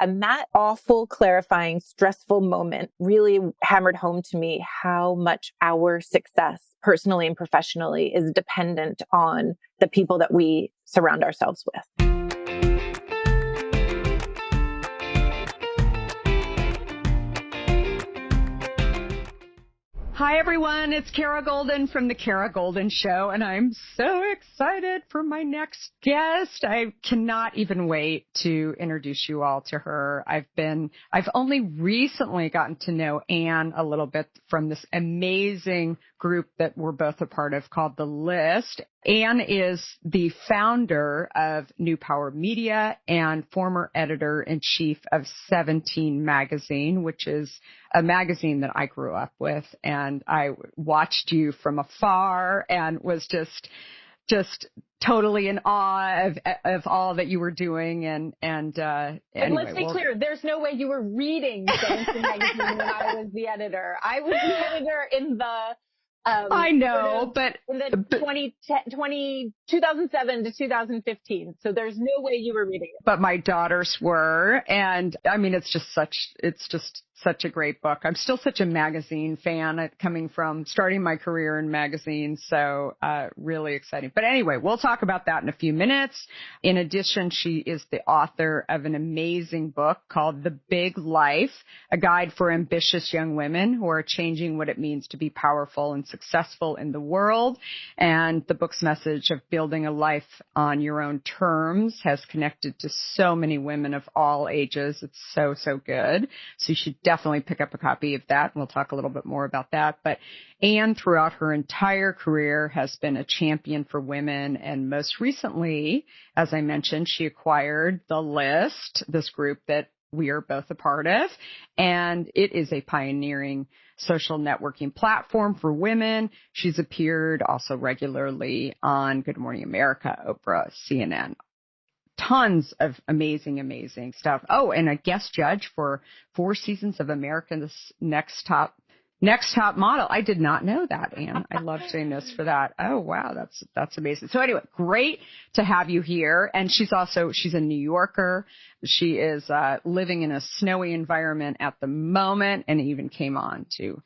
And that awful, clarifying, stressful moment really hammered home to me how much our success, personally and professionally, is dependent on the people that we surround ourselves with. Hi, everyone. It's Kara Goldin from The Kara Goldin Show, and I'm so excited for my next guest. I cannot even wait to introduce you all to her. I've only recently gotten to know Ann a little bit from this amazing group that we're both a part of called the Li.st. Ann is the founder of New Power Media and former editor-in-chief of 17 magazine, which is a magazine that I grew up with. And I watched you from afar and was just totally in awe of all that you were doing. And anyway, let's be clear, there's no way you were reading 17 magazine when I was the editor. I was the editor in the I know, but in the 2007 to 2015. So there's no way you were reading it. But my daughters were, and I mean, it's just such a great book. I'm still such a magazine fan, coming from starting my career in magazines. So really exciting. But anyway, we'll talk about that in a few minutes. In addition, she is the author of an amazing book called The Big Life, a guide for ambitious young women who are changing what it means to be powerful and successful in the world. And the book's message of building a life on your own terms has connected to so many women of all ages. It's so, so good. So you should definitely pick up a copy of that. And we'll talk a little bit more about that. But Ann, throughout her entire career, has been a champion for women. And most recently, as I mentioned, she acquired the Li.st, this group that we are both a part of. And it is a pioneering social networking platform for women. She's appeared also regularly on Good Morning America, Oprah, CNN. Tons of amazing stuff. Oh, and a guest judge for 4 seasons of America's Next Top Model. I did not know that, Ann. I love saying this for that. Oh, wow. That's amazing. So anyway, great to have you here. And she's a New Yorker. She is living in a snowy environment at the moment and even came on to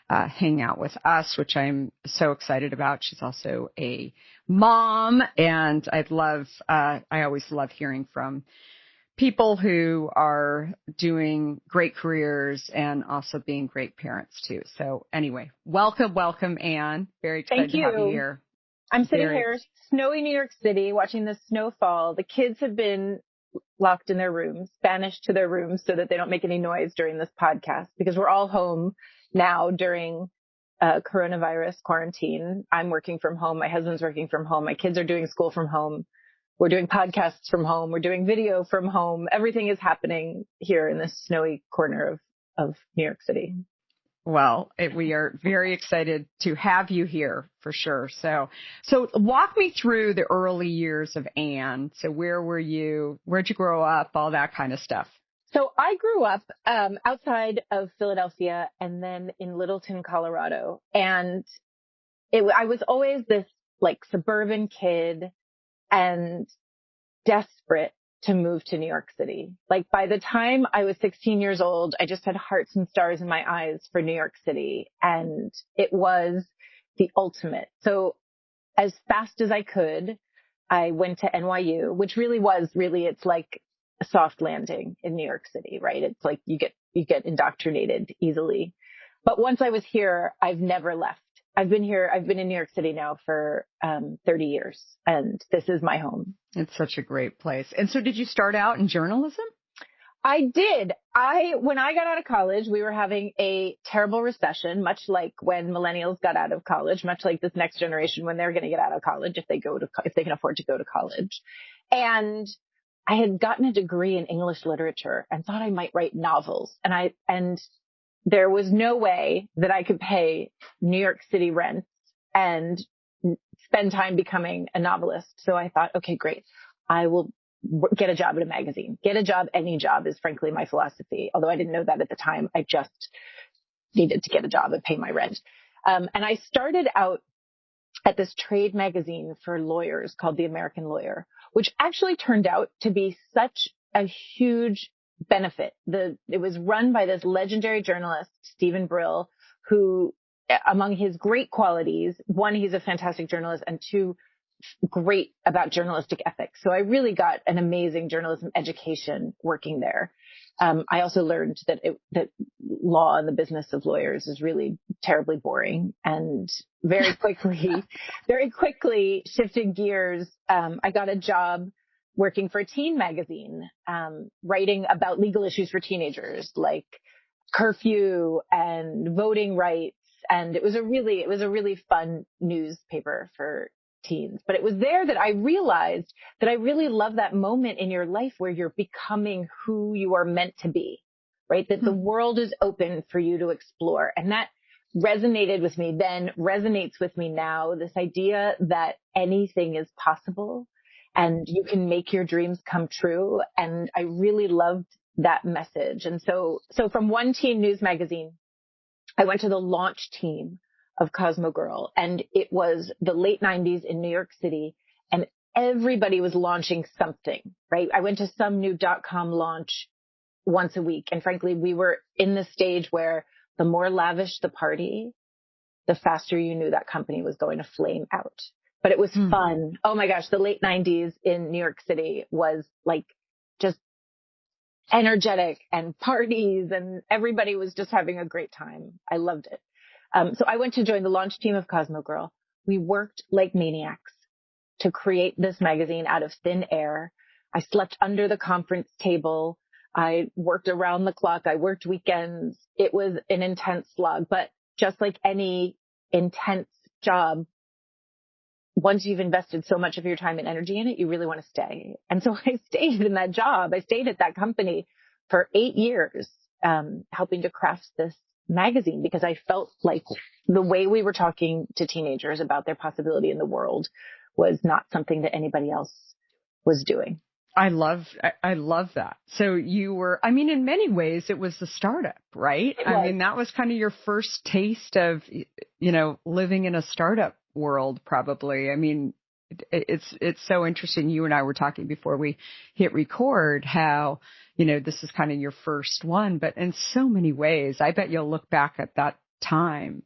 hang out with us, which I'm so excited about. She's also a mom, and I always love hearing from people who are doing great careers and also being great parents too. So anyway, welcome, Ann. Very excited to have you here. I'm sitting here, snowy New York City, watching the snow fall. The kids have been locked in their rooms, banished to their rooms so that they don't make any noise during this podcast, because we're all home now during coronavirus quarantine. I'm working from home. My husband's working from home. My kids are doing school from home. We're doing podcasts from home. We're doing video from home. Everything is happening here in this snowy corner of New York City. Well, we are very excited to have you here for sure. So walk me through the early years of Ann. So where were you? Where'd you grow up? All that kind of stuff. So I grew up outside of Philadelphia and then in Littleton, Colorado. And I was always this like suburban kid and desperate to move to New York City. Like by the time I was 16 years old, I just had hearts and stars in my eyes for New York City. And it was the ultimate. So as fast as I could, I went to NYU, which it's like a soft landing in New York City, right? It's like you get indoctrinated easily. But once I was here, I've never left. I've been in New York City now for 30 years, and this is my home. It's such a great place. And so did you start out in journalism? I did. When I got out of college, we were having a terrible recession, much like when millennials got out of college, much like this next generation when they're going to get out of college if they can afford to go to college. And I had gotten a degree in English literature and thought I might write novels. And there was no way that I could pay New York City rent and spend time becoming a novelist. So I thought, okay, great. I will get a job at a magazine. Get a job, any job is frankly my philosophy. Although I didn't know that at the time. I just needed to get a job and pay my rent. And I started out at this trade magazine for lawyers called The American Lawyer, which actually turned out to be such a huge benefit. It was run by this legendary journalist, Stephen Brill, who, among his great qualities, one, he's a fantastic journalist, and two, great about journalistic ethics. So I really got an amazing journalism education working there. I also learned that law and the business of lawyers is really terribly boring, and very quickly shifted gears. I got a job working for a teen magazine, writing about legal issues for teenagers like curfew and voting rights. And it was a really fun newspaper for teens. But it was there that I realized that I really love that moment in your life where you're becoming who you are meant to be, right? That the world is open for you to explore. And that resonated with me then, resonates with me now, this idea that anything is possible and you can make your dreams come true. And I really loved that message. And so from one teen news magazine, I went to the launch team of Cosmo Girl, and it was the late 90s in New York City, and everybody was launching something, right? I went to some new .com launch once a week. And frankly, we were in the stage where the more lavish the party, the faster you knew that company was going to flame out. But it was fun. Oh my gosh, the late 90s in New York City was like just energetic, and parties, and everybody was just having a great time. I loved it. So I went to join the launch team of Cosmo Girl. We worked like maniacs to create this magazine out of thin air. I slept under the conference table. I worked around the clock. I worked weekends. It was an intense slog, but just like any intense job, once you've invested so much of your time and energy in it, you really want to stay. And so I stayed in that job. I stayed at that company for 8 years, helping to craft this magazine, because I felt like the way we were talking to teenagers about their possibility in the world was not something that anybody else was doing. I love that. So you were, I mean, in many ways it was the startup, right? I mean, that was kind of your first taste of, living in a startup world, probably. I mean, it's so interesting. You and I were talking before we hit record how, this is kind of your first one, but in so many ways, I bet you'll look back at that time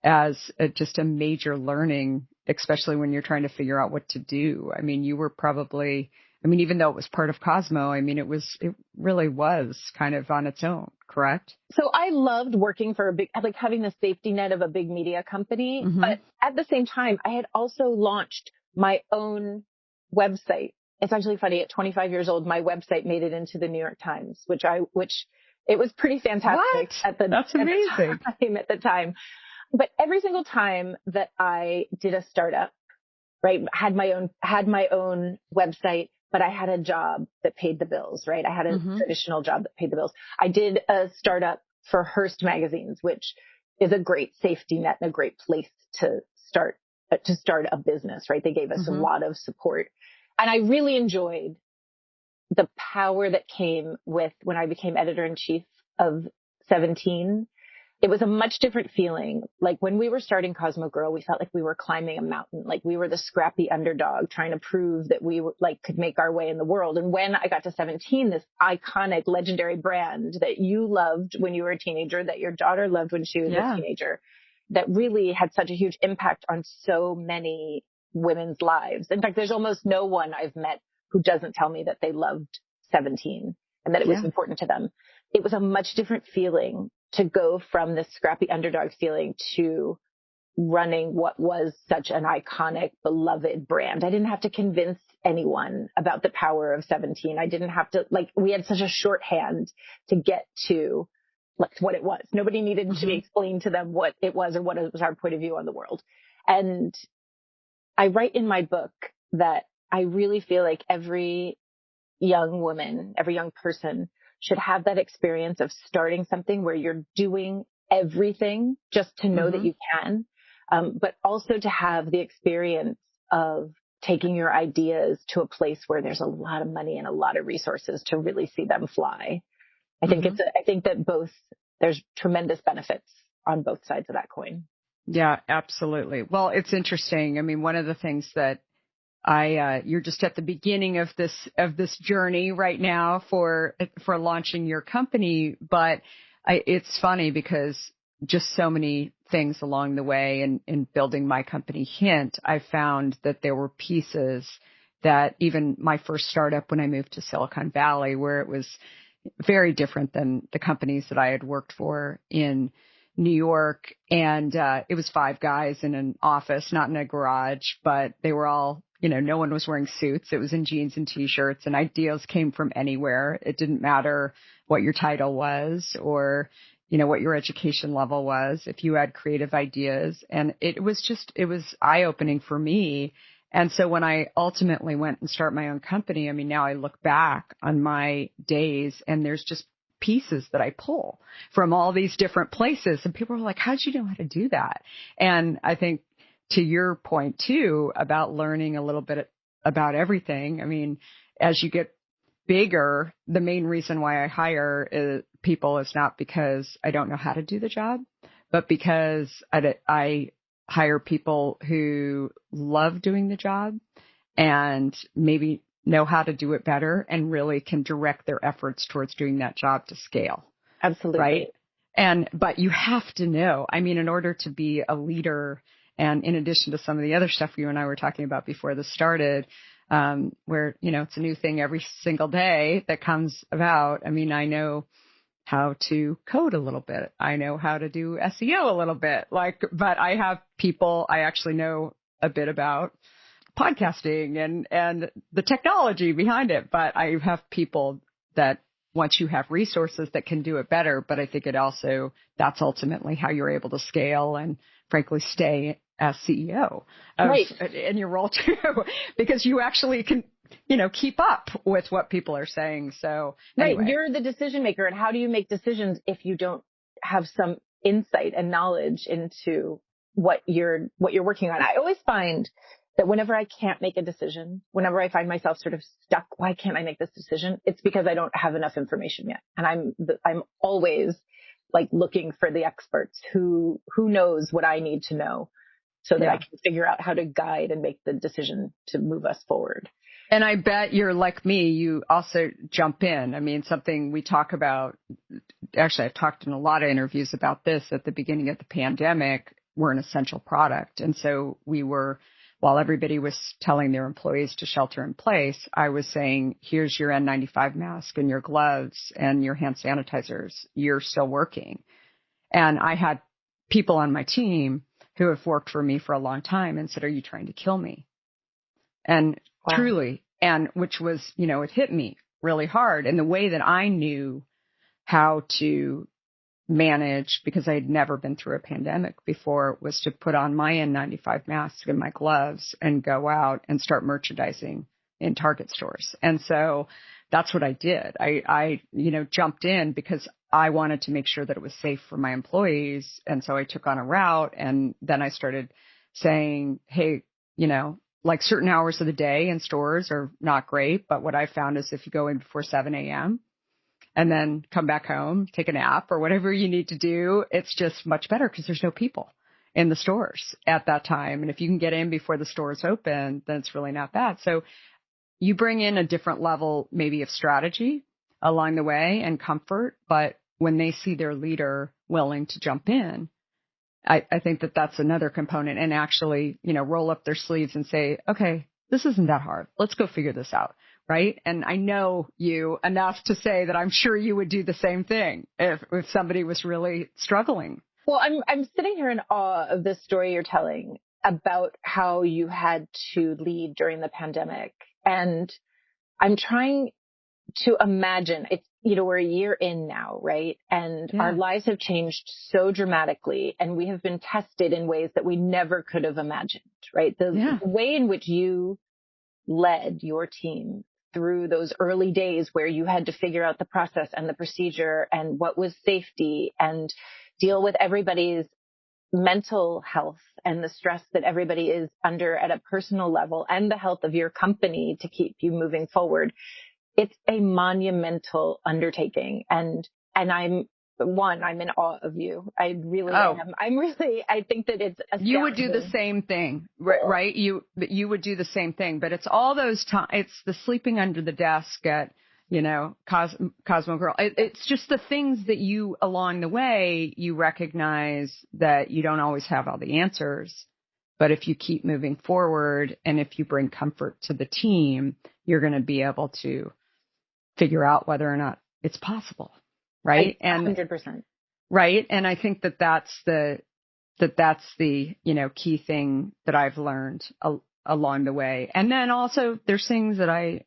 as just a major learning, especially when you're trying to figure out what to do. I mean, you were probably, even though it was part of Cosmo, it really was kind of on its own, correct? So I loved working for having the safety net of a big media company. Mm-hmm. But at the same time, I had also launched my own website. It's actually funny. At 25 years old, my website made it into the New York Times, which it was pretty fantastic. What? That's amazing. At the time. But every single time that I did a startup, right, had my own website, but I had a job that paid the bills, right? I had a traditional job that paid the bills. I did a startup for Hearst magazines, which is a great safety net and a great place to start a business, right? They gave us a lot of support. And I really enjoyed the power that came with when I became editor-in-chief of 17. It was a much different feeling. Like when we were starting Cosmo Girl, we felt like we were climbing a mountain. Like we were the scrappy underdog trying to prove that we could make our way in the world. And when I got to 17, this iconic, legendary brand that you loved when you were a teenager, that your daughter loved when she was a teenager, that really had such a huge impact on so many women's lives. In fact, there's almost no one I've met who doesn't tell me that they loved 17 and that it was important to them. It was a much different feeling to go from this scrappy underdog feeling to running what was such an iconic, beloved brand. I didn't have to convince anyone about the power of 17. I didn't have to, we had such a shorthand to get to what it was. Nobody needed to explain to them what it was or what was our point of view on the world. And I write in my book that I really feel like every young woman, every young person should have that experience of starting something where you're doing everything just to know that you can, but also to have the experience of taking your ideas to a place where there's a lot of money and a lot of resources to really see them fly. I think that there's tremendous benefits on both sides of that coin. Yeah, absolutely. Well, it's interesting. One of the things that you're just at the beginning of this journey right now for launching your company. But it's funny because just so many things along the way in building my company Hint, I found that there were pieces that even my first startup when I moved to Silicon Valley, where it was very different than the companies that I had worked for in New York. And it was 5 guys in an office, not in a garage, but they were all, no one was wearing suits. It was in jeans and T-shirts, and ideas came from anywhere. It didn't matter what your title was or, what your education level was, if you had creative ideas. And it was eye-opening for me. And so when I ultimately went and started my own company, I mean, now I look back on my days and there's just pieces that I pull from all these different places. And people are like, how'd you know how to do that? And I think to your point too, about learning a little bit about everything. I mean, as you get bigger, the main reason why I hire people is not because I don't know how to do the job, but because I hire people who love doing the job and maybe know how to do it better and really can direct their efforts towards doing that job to scale. Absolutely. Right. But you have to know, I mean, in order to be a leader, and in addition to some of the other stuff you and I were talking about before this started, where, it's a new thing every single day that comes about. I mean, I know how to code a little bit. I know how to do SEO a little bit, but I have people I actually know a bit about podcasting and the technology behind it. But I have people that once you have resources that can do it better, but I think that's ultimately how you're able to scale and frankly stay as CEO in your role too, because you actually can, keep up with what people are saying. So anyway. Right. You're the decision maker. And how do you make decisions if you don't have some insight and knowledge into what you're working on? I always find that whenever I can't make a decision, whenever I find myself sort of stuck, why can't I make this decision? It's because I don't have enough information yet. And I'm always looking for the experts who knows what I need to know so that I can figure out how to guide and make the decision to move us forward. And I bet you're like me, you also jump in. I mean, something we talk about, actually I've talked in a lot of interviews about this at the beginning of the pandemic, we're an essential product. And so while everybody was telling their employees to shelter in place, I was saying, here's your N95 mask and your gloves and your hand sanitizers. You're still working. And I had people on my team who have worked for me for a long time and said, are you trying to kill me? And truly, and which was, it hit me really hard. And the way that I knew how to manage, because I had never been through a pandemic before, was to put on my N95 mask and my gloves and go out and start merchandising in Target stores. And so that's what I did. I jumped in because I wanted to make sure that it was safe for my employees. And so I took on a route, and then I started saying, hey, certain hours of the day in stores are not great. But what I found is if you go in before 7 a.m. and then come back home, take a nap or whatever you need to do, it's just much better because there's no people in the stores at that time. And if you can get in before the stores open, then it's really not bad. So you bring in a different level maybe of strategy along the way and comfort. But when they see their leader willing to jump in, I think that that's another component, and actually, roll up their sleeves and say, okay, this isn't that hard. Let's go figure this out. Right. And I know you enough to say that I'm sure you would do the same thing if somebody was really struggling. Well, I'm sitting here in awe of this story you're telling about how you had to lead during the pandemic. And I'm trying to imagine, it's, we're a year in now, right? And our lives have changed so dramatically, and we have been tested in ways that we never could have imagined, right? The way in which you led your team through those early days where you had to figure out the process and the procedure and what was safety and deal with everybody's mental health and the stress that everybody is under at a personal level and the health of your company to keep you moving forward. It's a monumental undertaking. And I'm one, I'm in awe of you. I really Oh, am. I think that it's astounding. you would do the same thing, right? You would do the same thing, but it's all those times. It's the sleeping under the desk at, Cosmo Girl. It's just the things that you, along the way, you recognize that you don't always have all the answers. But if you keep moving forward and if you bring comfort to the team, you're going to be able to figure out whether or not it's possible. Right. 100%. Right. And I think that's the key thing that I've learned along the way. And then also there's things that I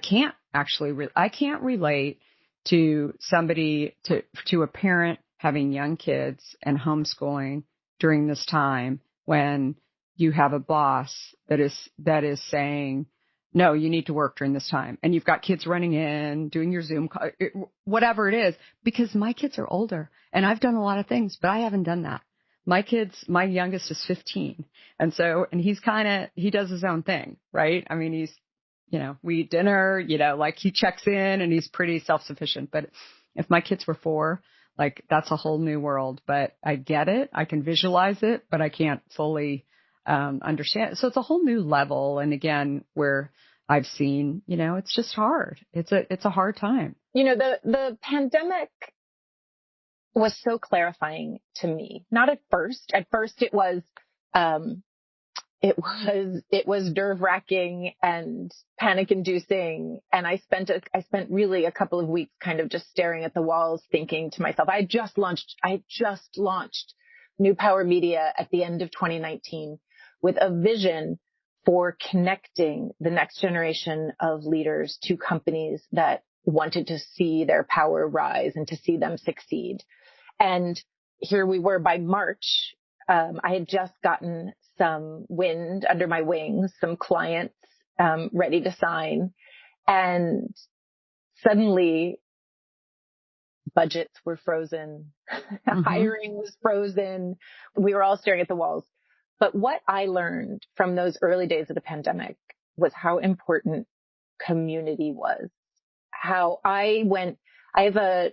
can't actually, I can't relate to somebody, to a parent having young kids and homeschooling during this time when you have a boss that is saying, no, you need to work during this time. And you've got kids running in, doing your Zoom call, whatever it is, because my kids are older and I've done a lot of things, but I haven't done that. My youngest is 15. And he does his own thing, right? I mean, we eat dinner, he checks in and he's pretty self-sufficient. But if my kids were 4, that's a whole new world, but I get it. I can visualize it, but I can't fully understand. So it's a whole new level. And again, where I've seen, it's just hard. It's a hard time. The pandemic was so clarifying to me. Not at first. At first it was nerve-wracking and panic-inducing. And I spent really a couple of weeks kind of just staring at the walls, thinking to myself, I had just launched New Power Media at the end of 2019 with a vision for connecting the next generation of leaders to companies that wanted to see their power rise and to see them succeed. And here we were by March. I had just gotten some wind under my wings, some clients ready to sign. And suddenly budgets were frozen. Mm-hmm. Hiring was frozen. We were all staring at the walls. But what I learned from those early days of the pandemic was how important community was. How I have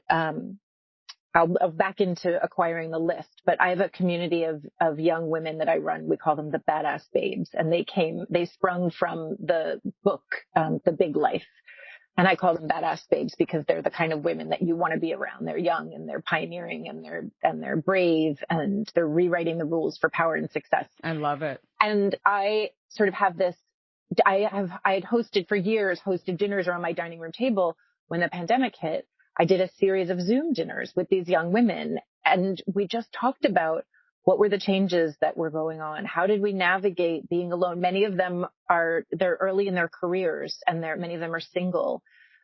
I'll back into acquiring the Li.st, but I have a community of young women that I run. We call them the Badass Babes. And they sprung from the book, The Big Life. And I call them Badass Babes because they're the kind of women that you want to be around. They're young and they're pioneering and they're brave and they're rewriting the rules for power and success. I love it. And I sort of have this, I had hosted dinners around my dining room table. When the pandemic hit, I did a series of Zoom dinners with these young women, and we just talked about what were the changes that were going on. How did we navigate being alone? Many of them they're early in their careers, and many of them are single,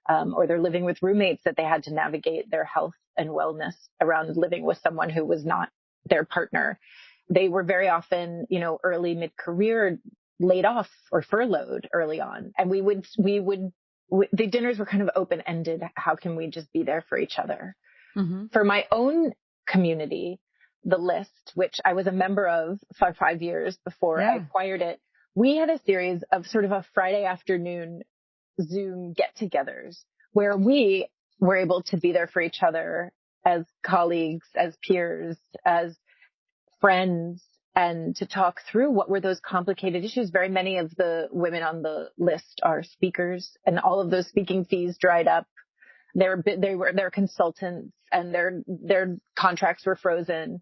or they're living with roommates that they had to navigate their health and wellness around living with someone who was not their partner. They were very often, early mid-career, laid off or furloughed early on. And the dinners were kind of open-ended. How can we just be there for each other? Mm-hmm. For my own community, the Li.st, which I was a member of for 5 years before I acquired it, we had a series of sort of a Friday afternoon Zoom get-togethers where we were able to be there for each other as colleagues, as peers, as friends, and to talk through what were those complicated issues. Very many of the women on the Li.st are speakers, and all of those speaking fees dried up. They're consultants, and their contracts were frozen.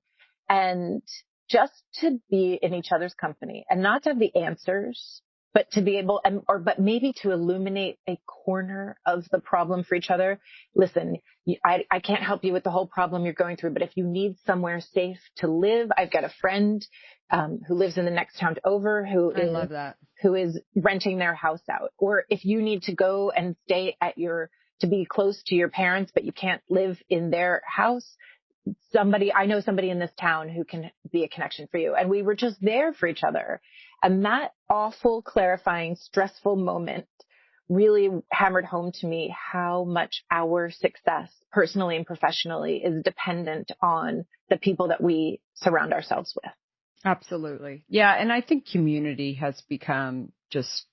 And just to be in each other's company and not to have the answers, but to be able, but maybe to illuminate a corner of the problem for each other. Listen, I can't help you with the whole problem you're going through, but if you need somewhere safe to live, I've got a friend who lives in the next town over who is renting their house out. Or if you need to go and stay to be close to your parents, but you can't live in their house, I know somebody in this town who can be a connection for you. And we were just there for each other. And that awful, clarifying, stressful moment really hammered home to me how much our success, personally and professionally, is dependent on the people that we surround ourselves with. Absolutely. Yeah. And I think community has become just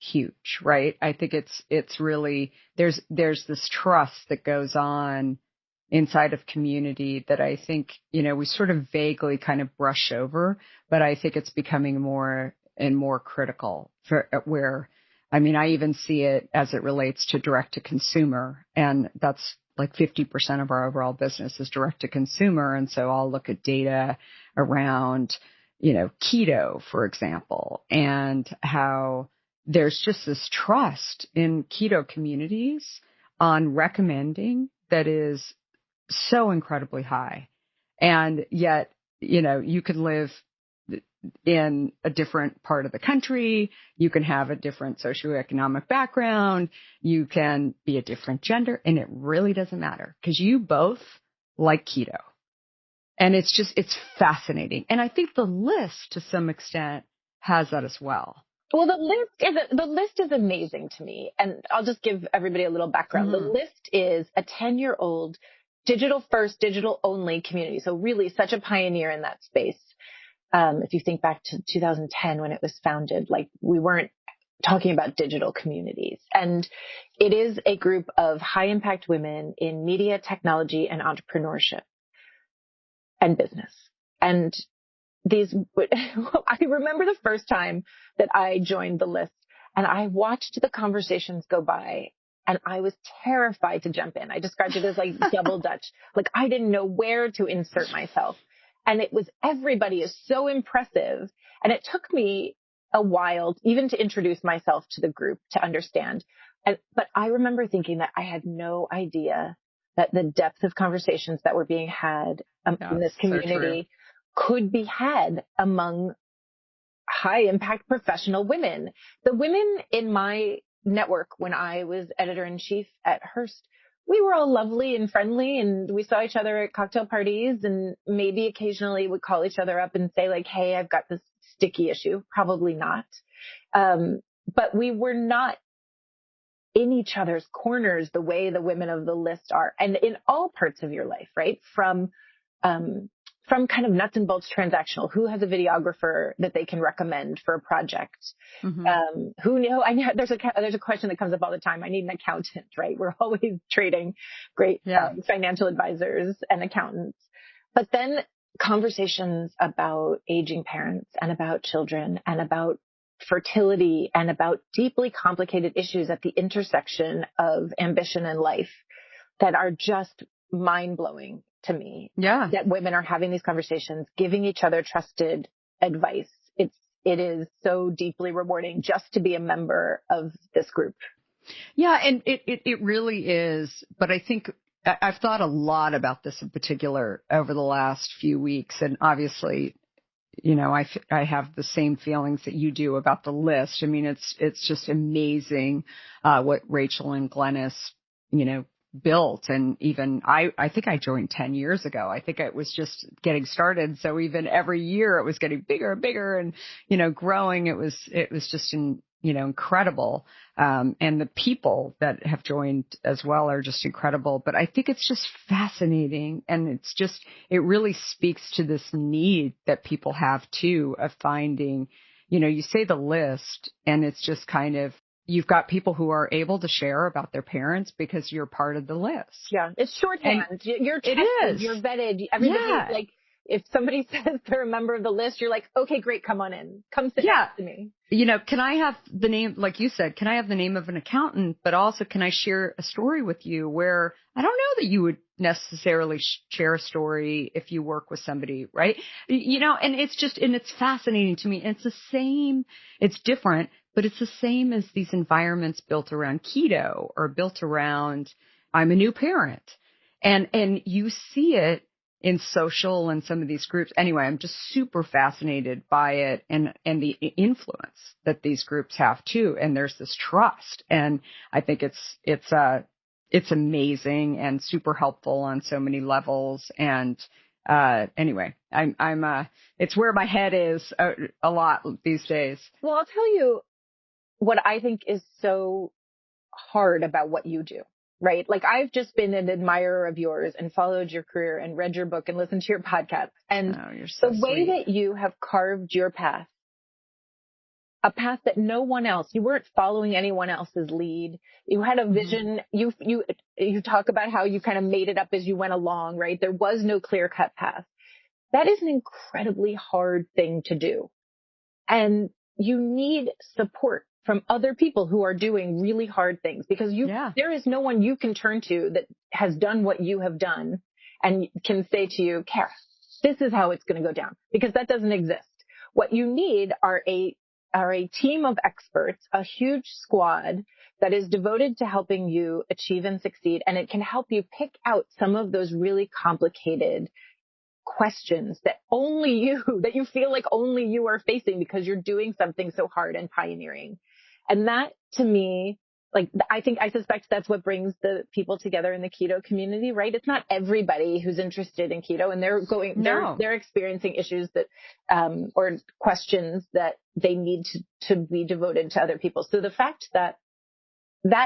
huge, right? I think it's really, there's this trust that goes on inside of community that I think, we sort of vaguely kind of brush over, but I think it's becoming more and more critical for where, I mean, I even see it as it relates to direct to consumer, and that's like 50% of our overall business is direct to consumer. And so I'll look at data around, keto, for example, and how there's just this trust in keto communities on recommending that is so incredibly high. And yet, you can live in a different part of the country. You can have a different socioeconomic background. You can be a different gender, and it really doesn't matter because you both like keto. And it's fascinating. And I think the list to some extent has that as well. Well, the list is amazing to me. And I'll just give everybody a little background. The list is a 10-year-old digital first, digital only community. So really such a pioneer in that space. If you think back to 2010 when it was founded, like we weren't talking about digital communities. And it is a group of high impact women in media, technology, and entrepreneurship and business. And I remember the first time that I joined the list and I watched the conversations go by and I was terrified to jump in. I described it as like double Dutch. Like I didn't know where to insert myself. And everybody is so impressive. And it took me a while even to introduce myself to the group to understand. But I remember thinking that I had no idea that the depth of conversations that were being had in this community could be had among high impact professional women. The women in my network when I was editor in chief at Hearst, we were all lovely and friendly and we saw each other at cocktail parties and maybe occasionally would call each other up and say like, hey, I've got this sticky issue. Probably not. But we were not in each other's corners the way the women of the list are. And in all parts of your life, right? From kind of nuts and bolts transactional, who has a videographer that they can recommend for a project? I know there's a question that comes up all the time. I need an accountant, right? We're always trading great financial advisors and accountants, but then conversations about aging parents and about children and about fertility and about deeply complicated issues at the intersection of ambition and life that are just mind-blowing to me. Yeah. That women are having these conversations, giving each other trusted advice. It is so deeply rewarding just to be a member of this group. Yeah. And it really is. But I think I've thought a lot about this in particular over the last few weeks. And obviously, I have the same feelings that you do about the list. I mean, it's just amazing, what Rachel and Glennis, built. And even I think I joined 10 years ago. I think it was just getting started. So even every year it was getting bigger and bigger and, growing. It was just incredible. And the people that have joined as well are just incredible. But I think it's just fascinating. And it really speaks to this need that people have too of finding, you say the list and it's just kind of, you've got people who are able to share about their parents because you're part of the list. Yeah. It's shorthand. You're tested, you're vetted. Everybody like, if somebody says they're a member of the list, you're like, okay, great. Come on in. Come sit next to me. Can I have the name, like you said, can I have the name of an accountant, but also can I share a story with you where I don't know that you would necessarily share a story if you work with somebody, right? And it's fascinating to me. It's the same, it's different, but it's the same as these environments built around keto or built around I'm a new parent. And you see it in social and some of these groups. Anyway, I'm just super fascinated by it and the influence that these groups have too. And there's this trust. And I think it's amazing and super helpful on so many levels. And, anyway, it's where my head is a lot these days. Well, I'll tell you what I think is so hard about what you do. Right? Like I've just been an admirer of yours and followed your career and read your book and listened to your podcast. And you're so the way sweet. that you have carved your path a path that no one else, you weren't following anyone else's lead. You had a vision. You talk about how you kind of made it up as you went along, right? There was no clear cut path. That is an incredibly hard thing to do. And you need support from other people who are doing really hard things, because there is no one you can turn to that has done what you have done and can say to you, Kara, this is how it's going to go down, because that doesn't exist. What you need are a team of experts, a huge squad that is devoted to helping you achieve and succeed. And it can help you pick out some of those really complicated questions that you feel like only you are facing because you're doing something so hard and pioneering. And that, to me, I suspect that's what brings the people together in the keto community, right? It's not everybody who's interested in keto, and they're experiencing issues that, or questions that they need to be devoted to other people. So the fact that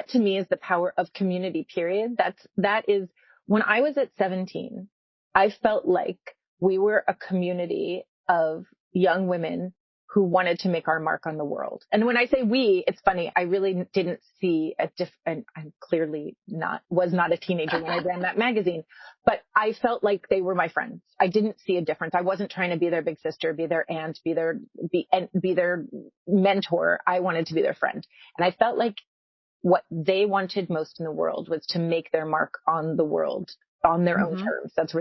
to me is the power of community, period. That is, when I was at 17, I felt like we were a community of young women who wanted to make our mark on the world. And when I say we, it's funny. I really didn't see and I'm clearly was not a teenager when I ran that magazine, but I felt like they were my friends. I didn't see a difference. I wasn't trying to be their big sister, be their aunt, be their mentor. I wanted to be their friend. And I felt like what they wanted most in the world was to make their mark on the world on their own terms. That's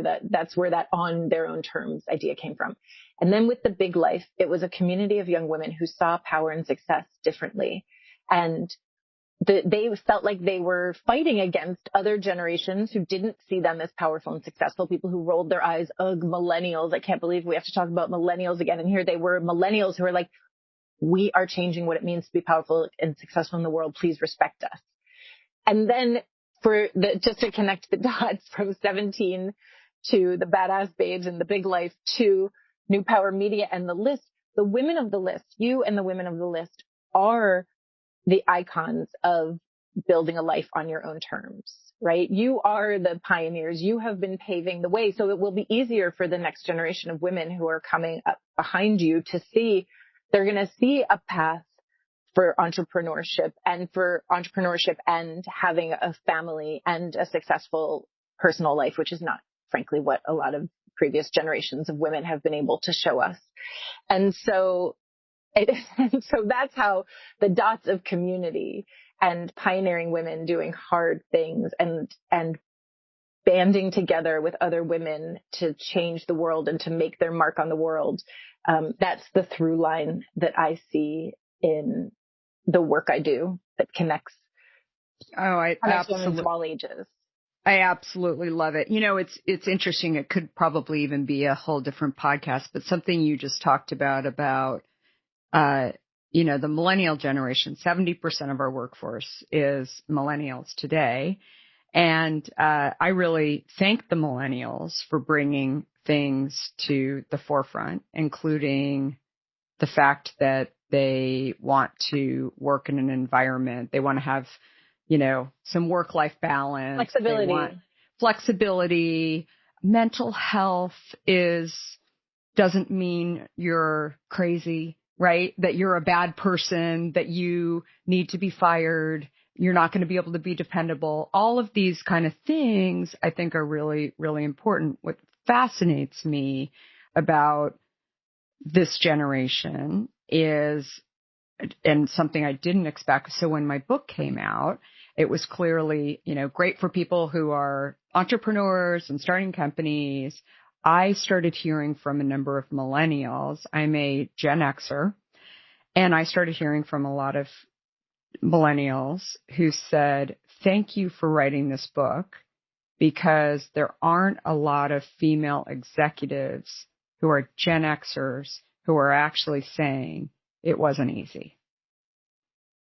where that on their own terms idea came from. And then with the big life, it was a community of young women who saw power and success differently. And they felt like they were fighting against other generations who didn't see them as powerful and successful, people who rolled their eyes, ugh, millennials. I can't believe we have to talk about millennials again. And here they were, millennials who are like, we are changing what it means to be powerful and successful in the world. Please respect us. And then just to connect the dots from 17 to the Badass Babes and the Big Life to New Power Media and the List, the women of the List, you and the women of the List, are the icons of building a life on your own terms, right? You are the pioneers. You have been paving the way. So it will be easier for the next generation of women who are coming up behind you to see, they're going to see a path for entrepreneurship and having a family and a successful personal life, which is not, frankly, what a lot of previous generations of women have been able to show us. And so that's how the dots of community and pioneering women doing hard things and banding together with other women to change the world and to make their mark on the world. That's the through line that I see in the work I do that connects women of all ages. I absolutely love it. You know, it's interesting. It could probably even be a whole different podcast, but something you just talked about, the millennial generation, 70% of our workforce is millennials today. And I really thank the millennials for bringing things to the forefront, including the fact that they want to work in an environment. They want to have, some work-life balance. Flexibility. They want flexibility. Mental health doesn't mean you're crazy, right? That you're a bad person, that you need to be fired. You're not going to be able to be dependable. All of these kind of things I think are really, really important. What fascinates me about this generation is, and something I didn't expect. So when my book came out, it was clearly, great for people who are entrepreneurs and starting companies. I started hearing from a number of millennials. I'm a Gen Xer, and I started hearing from a lot of millennials who said, thank you for writing this book, because there aren't a lot of female executives who are Gen Xers who are actually saying it wasn't easy.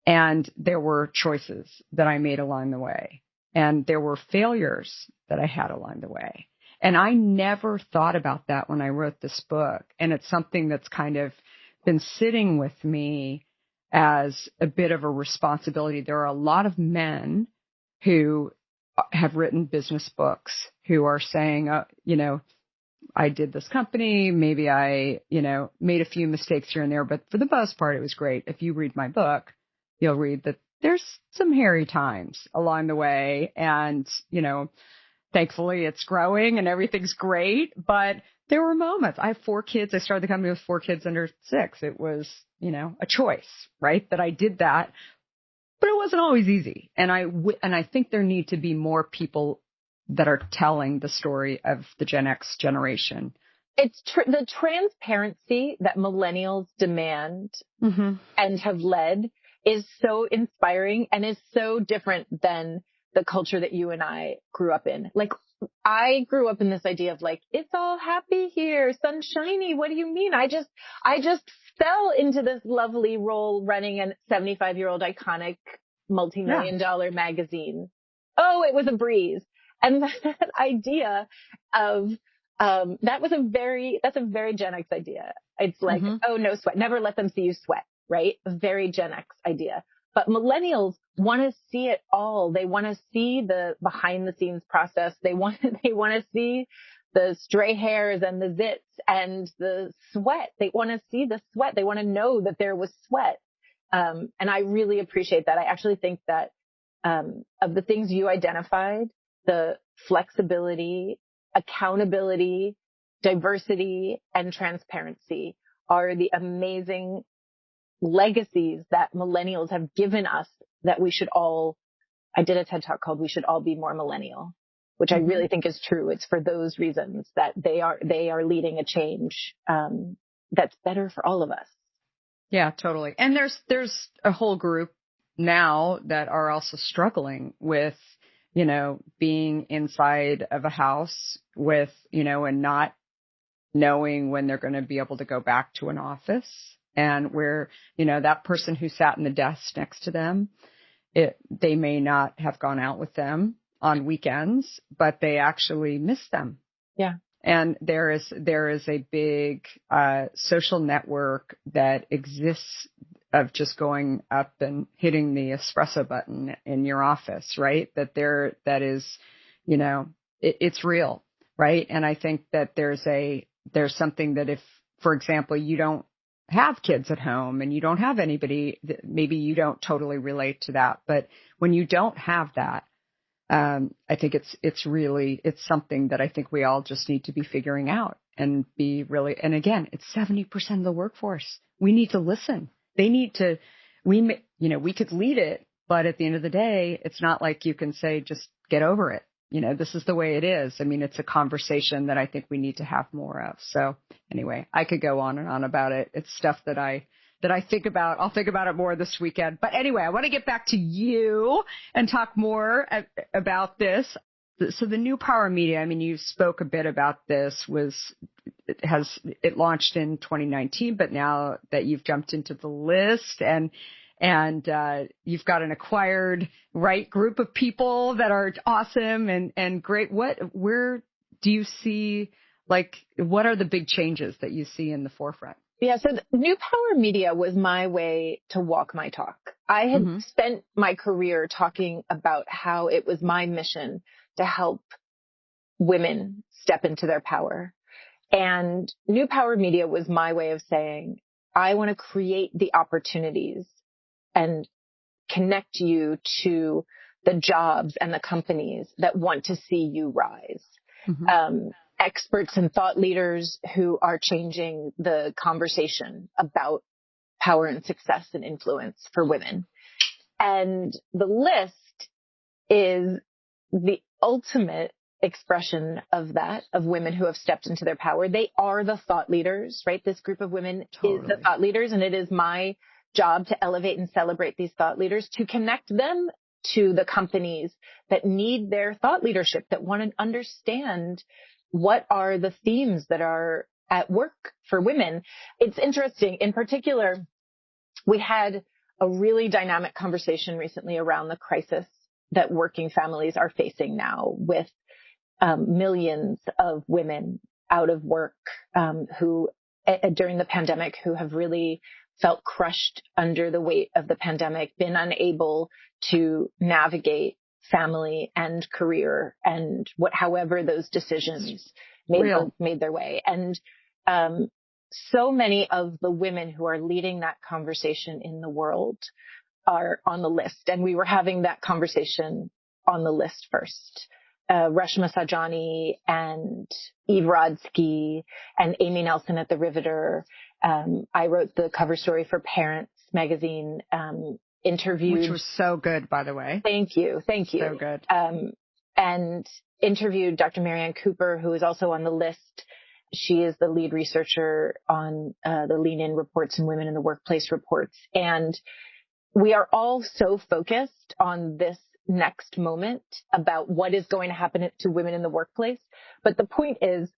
And there were choices that I made along the way. And there were failures that I had along the way. And I never thought about that when I wrote this book. And it's something that's kind of been sitting with me as a bit of a responsibility. There are a lot of men who have written business books who are saying, I did this company. Maybe I, made a few mistakes here and there, but for the most part, it was great. If you read my book, you'll read that there's some hairy times along the way. And, thankfully it's growing and everything's great, but there were moments. I have 4 kids. I started the company with 4 kids under 6. It was, a choice, right? That I did that, but it wasn't always easy. And I think there need to be more people that are telling the story of the Gen X generation. It's the transparency that millennials demand and have led is so inspiring and is so different than the culture that you and I grew up in. Like, I grew up in this idea of like, it's all happy here, sunshiny. What do you mean? I just fell into this lovely role running a 75-year-old iconic multi-million-dollar magazine. Oh, it was a breeze. And that idea of, that's a very Gen X idea. It's like, oh, no sweat. Never let them see you sweat, right? A very Gen X idea. But millennials want to see it all. They want to see the behind the scenes process. They want to see the stray hairs and the zits and the sweat. They want to see the sweat. They want to know that there was sweat. And I really appreciate that. I actually think that, of the things you identified, the flexibility, accountability, diversity, and transparency are the amazing legacies that millennials have given us that we should all, I did a TED Talk called We Should All Be More Millennial, which I really think is true. It's for those reasons that they are leading a change, that's better for all of us. Yeah, totally. And there's a whole group now that are also struggling with, being inside of a house with, and not knowing when they're going to be able to go back to an office, and where, that person who sat in the desk next to them, they may not have gone out with them on weekends, but they actually miss them. Yeah. And there is a big social network that exists of just going up and hitting the espresso button in your office, right? That is, it's real, right? And I think that there's something that if, for example, you don't have kids at home and you don't have anybody, maybe you don't totally relate to that. But when you don't have that, I think it's something that I think we all just need to be figuring out and be really, and again, it's 70% of the workforce. We need to listen. They need to, we could lead it, but at the end of the day, it's not like you can say, just get over it. This is the way it is. I mean, it's a conversation that I think we need to have more of. So anyway, I could go on and on about it. It's stuff that I think about. I'll think about it more this weekend. But anyway, I want to get back to you and talk more about this. So the New Power Media, I mean, you spoke a bit about this, it launched in 2019, but now that you've jumped into the list and you've got an acquired group of people that are awesome and great. Where do you see, what are the big changes that you see in the forefront? Yeah. So New Power Media was my way to walk my talk. I had spent my career talking about how it was my mission to help women step into their power. And New Power Media was my way of saying, I want to create the opportunities and connect you to the jobs and the companies that want to see you rise. Experts and thought leaders who are changing the conversation about power and success and influence for women. And the list is the ultimate expression of that, of women who have stepped into their power. They are the thought leaders, right? This group of women is the thought leaders, and it is my job to elevate and celebrate these thought leaders, to connect them to the companies that need their thought leadership, that want to understand what are the themes that are at work for women. It's interesting. In particular, we had a really dynamic conversation recently around the crisis that working families are facing now, with millions of women out of work, who during the pandemic, who have really felt crushed under the weight of the pandemic, been unable to navigate family and career and however those decisions made their way. And, so many of the women who are leading that conversation in the world are on the list. And we were having that conversation on the list first. Reshma Sajani and Eve Rodsky and Amy Nelson at the Riveter. I wrote the cover story for Parents magazine, interviewed. Which was so good, by the way. Thank you. So good. And interviewed Dr. Marianne Cooper, who is also on the list. She is the lead researcher on the Lean In reports and Women in the Workplace reports. And we are all so focused on this next moment about what is going to happen to women in the workplace. But the point is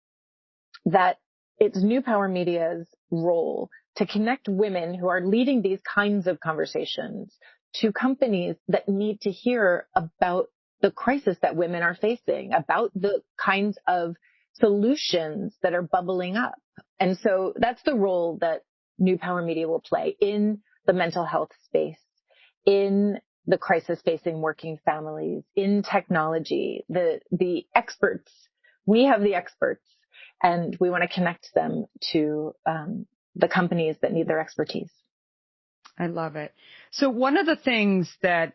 that it's New Power Media's role to connect women who are leading these kinds of conversations to companies that need to hear about the crisis that women are facing, about the kinds of solutions that are bubbling up. And so that's the role that New Power Media will play in the mental health space, in the crisis facing working families, in technology, the experts. We have the experts, and we want to connect them to the companies that need their expertise. I love it. So one of the things that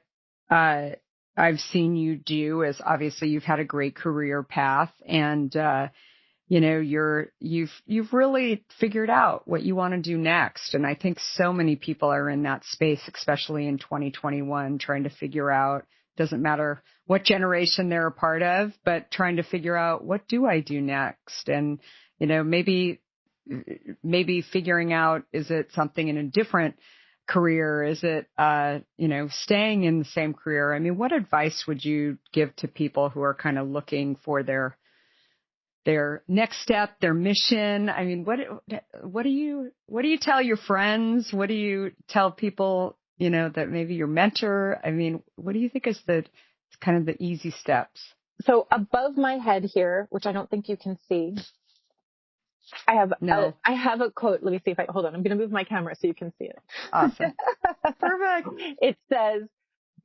I've seen you do is, obviously you've had a great career path, and you've really figured out what you want to do next. And I think so many people are in that space, especially in 2021, trying to figure out, doesn't matter what generation they're a part of, but trying to figure out, what do I do next? And, maybe figuring out, is it something in a different career? Is it, staying in the same career? I mean, what advice would you give to people who are kind of looking for their next step, their mission? I mean, what do you tell your friends? What do you tell people, that maybe your mentor? I mean, what do you think is kind of the easy steps? So above my head here, which I don't think you can see, I have a quote. Let me see hold on. I'm going to move my camera so you can see it. Awesome. Perfect. It says,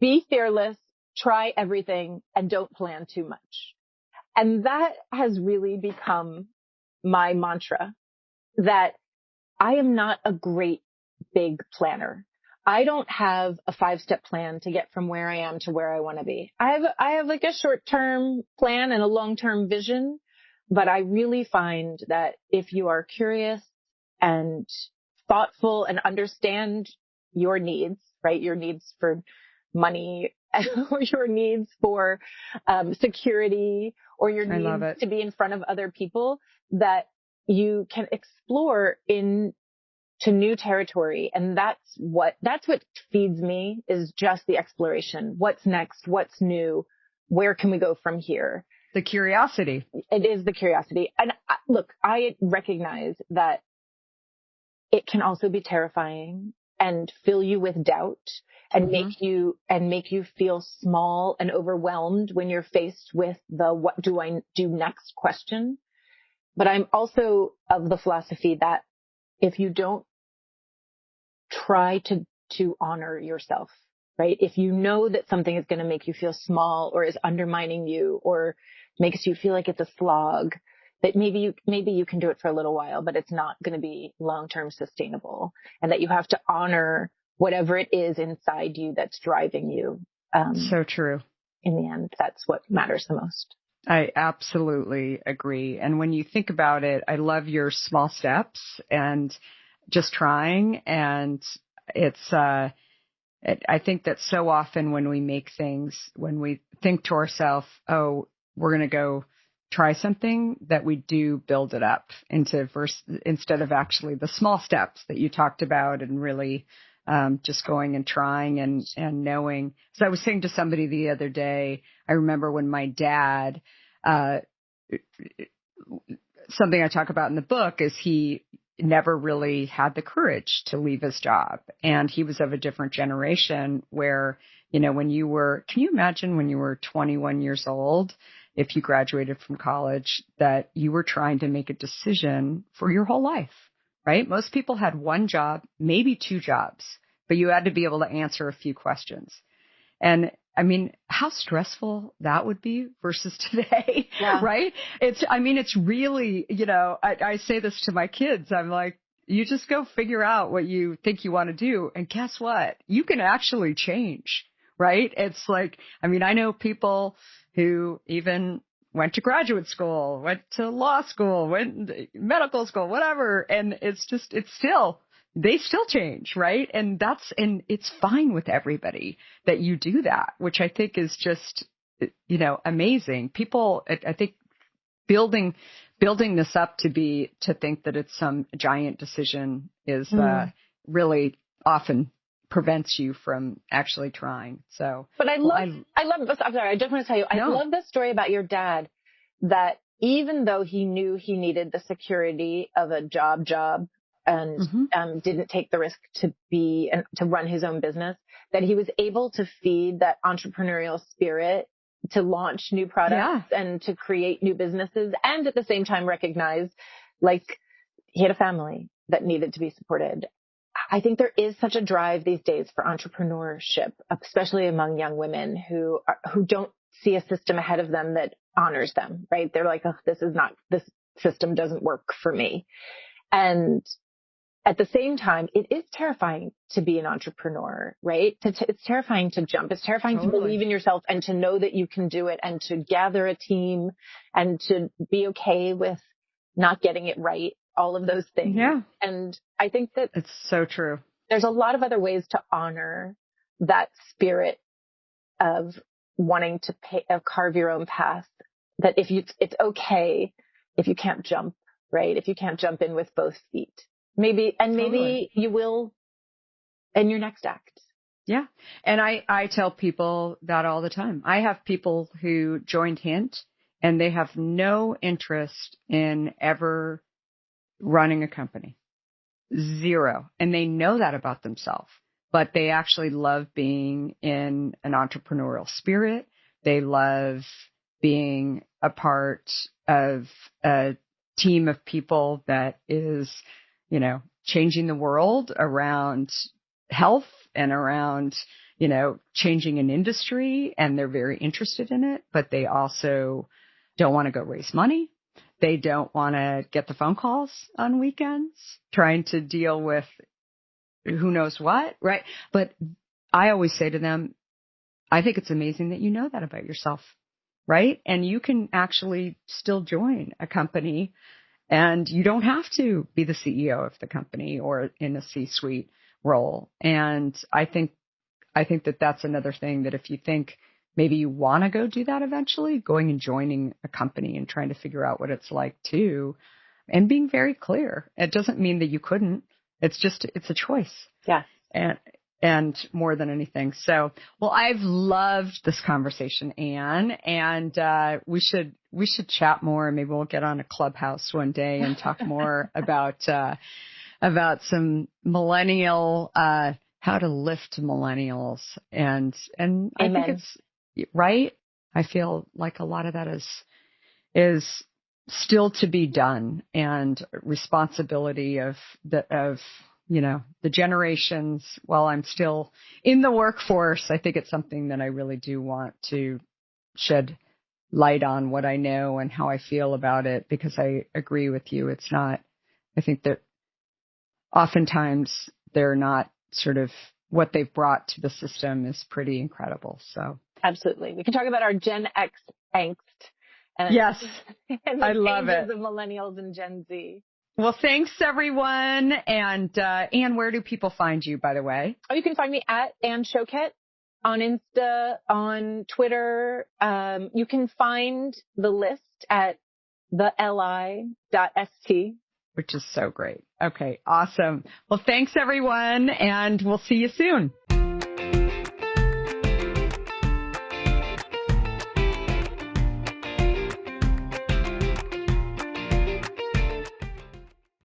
be fearless, try everything, and don't plan too much. And that has really become my mantra, that I am not a great big planner. I don't have a 5-step plan to get from where I am to where I want to be. I have like a short-term plan and a long-term vision, but I really find that if you are curious and thoughtful and understand your needs, right? Your needs for money, or your needs for security, or your needs to be in front of other people, that you can explore into new territory. And that's what feeds me, is just the exploration. What's next? What's new? Where can we go from here? The curiosity. It is the curiosity. And look, I recognize that it can also be terrifying and fill you with doubt and make you feel small and overwhelmed when you're faced with the what do I do next question. But I'm also of the philosophy that if you don't try to honor yourself, right? If you know that something is going to make you feel small, or is undermining you, or makes you feel like it's a slog, that maybe you can do it for a little while, but it's not going to be long-term sustainable, and that you have to honor whatever it is inside you that's driving you. So true. In the end, that's what matters the most. I absolutely agree. And when you think about it, I love your small steps and just trying. And it's, I think that so often when we make things, when we think to ourselves, oh, we're going to go try something, that we do build it up instead of actually the small steps that you talked about, and really just going and trying and knowing. So I was saying to somebody the other day, I remember when my dad, something I talk about in the book is he never really had the courage to leave his job. And he was of a different generation where, can you imagine when you were 21 years old, if you graduated from college, that you were trying to make a decision for your whole life, right? Most people had one job, maybe two jobs, but you had to be able to answer a few questions. And I mean, how stressful that would be versus today, Yeah. right? It's really, I say this to my kids. I'm like, you just go figure out what you think you want to do. And guess what? You can actually change, right? It's like, I know people who even went to graduate school, went to law school, went to medical school, whatever. And they still change, right? And it's fine with everybody that you do that, which I think is just, amazing. People, I think building this up to think that it's some giant decision is, really often prevents you from actually trying. So, but I love, I'm sorry, I just want to tell you, I love the story about your dad, that even though he knew he needed the security of a job and didn't take the risk to run his own business, that he was able to feed that entrepreneurial spirit to launch new products and to create new businesses, and at the same time recognize, like, he had a family that needed to be supported. I think there is such a drive these days for entrepreneurship, especially among young women who don't see a system ahead of them that honors them, right? They're like, oh, this system doesn't work for me. And at the same time, it is terrifying to be an entrepreneur, right? It's terrifying to jump. It's terrifying to believe in yourself and to know that you can do it, and to gather a team and to be okay with not getting it right. All of those things. Yeah. And I think that it's so true. There's a lot of other ways to honor that spirit of wanting to carve your own path. That it's okay if you can't jump, right? If you can't jump in with both feet. Maybe you will in your next act. Yeah. And I tell people that all the time. I have people who joined Hint and they have no interest in ever running a company. Zero. And they know that about themselves, but they actually love being in an entrepreneurial spirit. They love being a part of a team of people that is, changing the world around health and around, changing an industry. And they're very interested in it, but they also don't want to go raise money. They don't want to get the phone calls on weekends trying to deal with who knows what, right? But I always say to them, I think it's amazing that you know that about yourself, right? And you can actually still join a company and you don't have to be the CEO of the company or in a C-suite role. And I think that that's another thing, that if you think maybe you want to go do that eventually, going and joining a company and trying to figure out what it's like too, and being very clear. It doesn't mean that you couldn't. It's a choice. Yeah. And more than anything. So, well, I've loved this conversation, Ann, and we should chat more. Maybe we'll get on a Clubhouse one day and talk more about some millennial, how to lift millennials, and I think it's right. I feel like a lot of that is still to be done, and responsibility of the generations. While I'm still in the workforce, I think it's something that I really do want to shed light on what I know and how I feel about it, because I agree with you. It's not, I think that oftentimes they're not sort of what they've brought to the system is pretty incredible. So absolutely. We can talk about our Gen X angst. Yes. And the I love it. of millennials and Gen Z. Well, thanks everyone. And, Ann, where do people find you, by the way? Oh, you can find me at Ann Shoket on Insta, on Twitter. You can find the list at theli.st. Which is so great. Okay, awesome. Well, thanks everyone, and we'll see you soon.